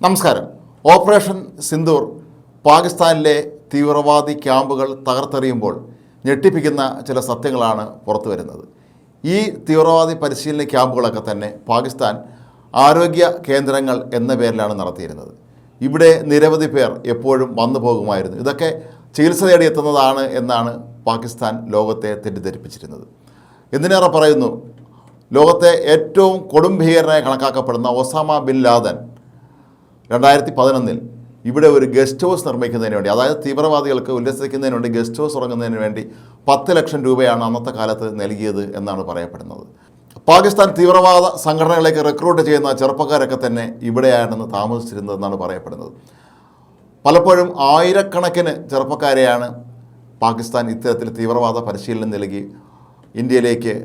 നമസ്കാരം. ഓപ്പറേഷൻ സിന്ദൂർ പാകിസ്ഥാനിലെ തീവ്രവാദി ക്യാമ്പുകൾ തകർത്തെറിയുമ്പോൾ ഞെട്ടിപ്പിക്കുന്ന ചില സത്യങ്ങളാണ് പുറത്തു വരുന്നത്. ഈ തീവ്രവാദി പരിശീലന ക്യാമ്പുകളൊക്കെ തന്നെ പാകിസ്ഥാൻ ആരോഗ്യ കേന്ദ്രങ്ങൾ എന്ന പേരിലാണ് നടത്തിയിരുന്നത്. ഇവിടെ നിരവധി പേർ എപ്പോഴും വന്നു പോകുമായിരുന്നു. ഇതൊക്കെ ചികിത്സ തേടിയെത്തുന്നതാണ് എന്നാണ് പാകിസ്ഥാൻ ലോകത്തെ തെറ്റിദ്ധരിപ്പിച്ചിരുന്നത്. എന്തിനേറെ പറയുന്നു, ലോകത്തെ ഏറ്റവും കൊടും ഭീകരനായി കണക്കാക്കപ്പെടുന്ന ഒസാമ ബിൻ ലാദൻ 2011 ഇവിടെ ഒരു ഗസ്റ്റ് ഹൗസ് നിർമ്മിക്കുന്നതിന് വേണ്ടി, അതായത് തീവ്രവാദികൾക്ക് ഉല്ലസിക്കുന്നതിന് വേണ്ടി ഗസ്റ്റ് ഹൗസ് തുടങ്ങുന്നതിന് വേണ്ടി 10 ലക്ഷം രൂപയാണ് അന്നത്തെ കാലത്ത് നൽകിയത് എന്നാണ് പറയപ്പെടുന്നത്. പാകിസ്ഥാൻ തീവ്രവാദ സംഘടനകളിലേക്ക് റിക്രൂട്ട് ചെയ്യുന്ന ചെറുപ്പക്കാരൊക്കെ തന്നെ ഇവിടെയാണെന്ന് താമസിച്ചിരുന്നതെന്നാണ് പറയപ്പെടുന്നത്. പലപ്പോഴും ആയിരക്കണക്കിന് ചെറുപ്പക്കാരെയാണ് പാകിസ്ഥാൻ ഇത്തരത്തിൽ തീവ്രവാദ പരിശീലനം നൽകി ഇന്ത്യയിലേക്ക്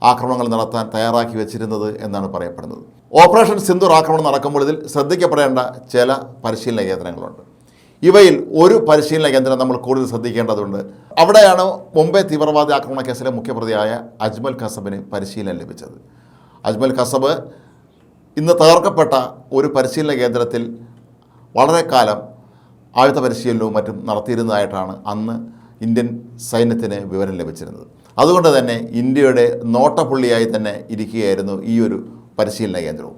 ആക്രമണങ്ങൾ നടത്താൻ തയ്യാറാക്കി വെച്ചിരുന്നത് എന്നാണ് പറയപ്പെടുന്നത്. ഓപ്പറേഷൻ സിന്ദൂർ ആക്രമണം നടക്കുമ്പോൾ ഇതിൽ ശ്രദ്ധിക്കപ്പെടേണ്ട ചില പരിശീലന കേന്ദ്രങ്ങളുണ്ട്. ഇവയിൽ ഒരു പരിശീലന കേന്ദ്രം നമ്മൾ കൂടുതൽ ശ്രദ്ധിക്കേണ്ടതുണ്ട്. അവിടെയാണ് മുംബൈ തീവ്രവാദി ആക്രമണ കേസിലെ മുഖ്യപ്രതിയായ അജ്മൽ കസബിന് പരിശീലനം ലഭിച്ചത്. അജ്മൽ കസബ് ഇന്ന് തകർക്കപ്പെട്ട ഒരു പരിശീലന കേന്ദ്രത്തിൽ വളരെ കാലം ആയുധ പരിശീലനവും മറ്റും നടത്തിയിരുന്നതായിട്ടാണ് അന്ന് ഇന്ത്യൻ സൈന്യത്തിന് വിവരം ലഭിച്ചിരുന്നത്. അതുകൊണ്ട് തന്നെ ഇന്ത്യയുടെ നോട്ടപ്പുള്ളിയായി തന്നെ ഇരിക്കുകയായിരുന്നു ഈ ഒരു പരിശീലന കേന്ദ്രവും.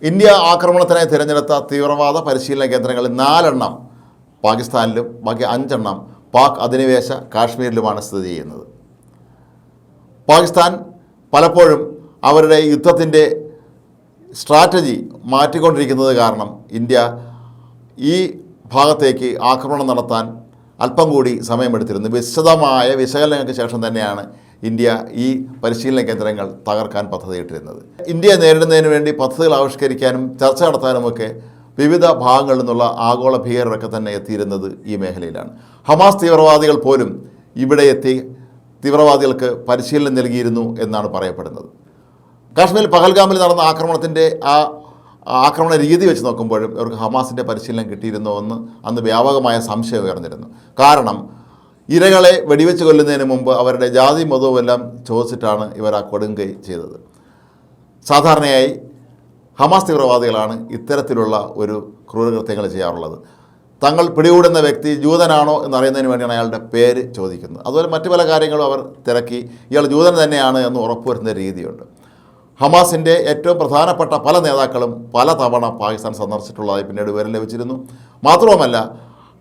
ഇന്ത്യ ആക്രമണത്തിനായി തിരഞ്ഞെടുത്ത തീവ്രവാദ പരിശീലന കേന്ദ്രങ്ങളിൽ 4 പാകിസ്ഥാനിലും ബാക്കി 5 പാക് അധിനിവേശ കാശ്മീരിലുമാണ് സ്ഥിതി ചെയ്യുന്നത്. പാകിസ്ഥാൻ പലപ്പോഴും അവരുടെ യുദ്ധത്തിൻ്റെ സ്ട്രാറ്റജി മാറ്റിക്കൊണ്ടിരിക്കുന്നത് കാരണം ഇന്ത്യ ഈ ഭാഗത്തേക്ക് ആക്രമണം നടത്താൻ അല്പം കൂടി സമയമെടുത്തിരുന്നു. വിശദമായ വിശകലനങ്ങൾക്ക് ശേഷം തന്നെയാണ് ഇന്ത്യ ഈ പരിശീലന കേന്ദ്രങ്ങൾ തകർക്കാൻ പദ്ധതിയിട്ടിരുന്നത്. ഇന്ത്യയെ നേരിടുന്നതിന് വേണ്ടി പദ്ധതികൾ ആവിഷ്കരിക്കാനും ചർച്ച നടത്താനുമൊക്കെ വിവിധ ഭാഗങ്ങളിൽ നിന്നുള്ള ആഗോള ഭീകരരൊക്കെ തന്നെ എത്തിയിരുന്നത് ഈ മേഖലയിലാണ്. ഹമാസ് തീവ്രവാദികൾ പോലും ഇവിടെ എത്തി തീവ്രവാദികൾക്ക് പരിശീലനം നൽകിയിരുന്നു എന്നാണ് പറയപ്പെടുന്നത്. കാശ്മീരിൽ പഹൽഗാമിൽ നടന്ന ആക്രമണത്തിൻ്റെ ആക്രമണ രീതി വെച്ച് നോക്കുമ്പോഴും ഇവർക്ക് ഹമാസിൻ്റെ പരിശീലനം കിട്ടിയിരുന്നോ എന്ന് അന്ന് വ്യാപകമായ സംശയം ഉയർന്നിരുന്നു. കാരണം ഇരകളെ വെടിവെച്ച് കൊല്ലുന്നതിന് മുമ്പ് അവരുടെ ജാതി മതവും എല്ലാം ചോദിച്ചിട്ടാണ് ഇവർ ആ കൊടുങ്കൈ ചെയ്തത്. സാധാരണയായി ഹമാസ് തീവ്രവാദികളാണ് ഇത്തരത്തിലുള്ള ഒരു ക്രൂരകൃത്യങ്ങൾ ചെയ്യാറുള്ളത്. തങ്ങൾ പിടികൂടുന്ന വ്യക്തി ജൂതനാണോ എന്നറിയുന്നതിന് വേണ്ടിയാണ് അയാളുടെ പേര് ചോദിക്കുന്നത്. അതുപോലെ മറ്റു പല കാര്യങ്ങളും അവർ തിരക്കി ഇയാൾ ജൂതൻ തന്നെയാണ് എന്ന് ഉറപ്പുവരുത്തുന്ന രീതിയുണ്ട്. ഹമാസിൻ്റെ ഏറ്റവും പ്രധാനപ്പെട്ട പല നേതാക്കളും പല തവണ പാകിസ്ഥാൻ സന്ദർശിച്ചിട്ടുള്ളതായി പിന്നീട് വിവരം ലഭിച്ചിരുന്നു. മാത്രവുമല്ല,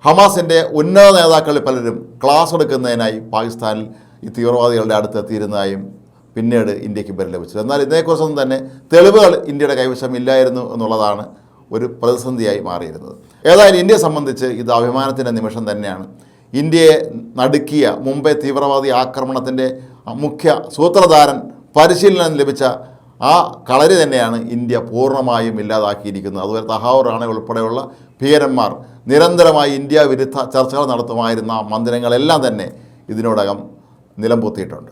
ഹമാസിൻ്റെ ഉന്നത നേതാക്കളിൽ പലരും ക്ലാസ് എടുക്കുന്നതിനായി പാകിസ്ഥാനിൽ ഈ തീവ്രവാദികളുടെ അടുത്തെത്തിയിരുന്നതായും പിന്നീട് ഇന്ത്യക്ക് വിവരം ലഭിച്ചത്. എന്നാൽ ഇതിനെക്കുറിച്ചൊന്നും തന്നെ തെളിവുകൾ ഇന്ത്യയുടെ കൈവശം ഇല്ലായിരുന്നു എന്നുള്ളതാണ് ഒരു പ്രതിസന്ധിയായി മാറിയിരുന്നത്. ഏതായാലും ഇന്ത്യയെ സംബന്ധിച്ച് ഇത് അഭിമാനത്തിൻ്റെ നിമിഷം തന്നെയാണ്. ഇന്ത്യയെ നടുക്കിയ മുംബൈ തീവ്രവാദി ആക്രമണത്തിൻ്റെ മുഖ്യ സൂത്രധാരൻ പരിശീലനം ലഭിച്ച ആ കളരി തന്നെയാണ് ഇന്ത്യ പൂർണ്ണമായും ഇല്ലാതാക്കിയിരിക്കുന്നത്. അതുപോലെ തഹാവൂർ റാണ ഉൾപ്പെടെയുള്ള ഭീകരന്മാർ നിരന്തരമായി ഇന്ത്യ വിരുദ്ധ ചർച്ചകൾ നടത്തുമായിരുന്ന മന്ദിരങ്ങളെല്ലാം തന്നെ ഇതിനോടകം നിലംപൊത്തിയിട്ടുണ്ട്.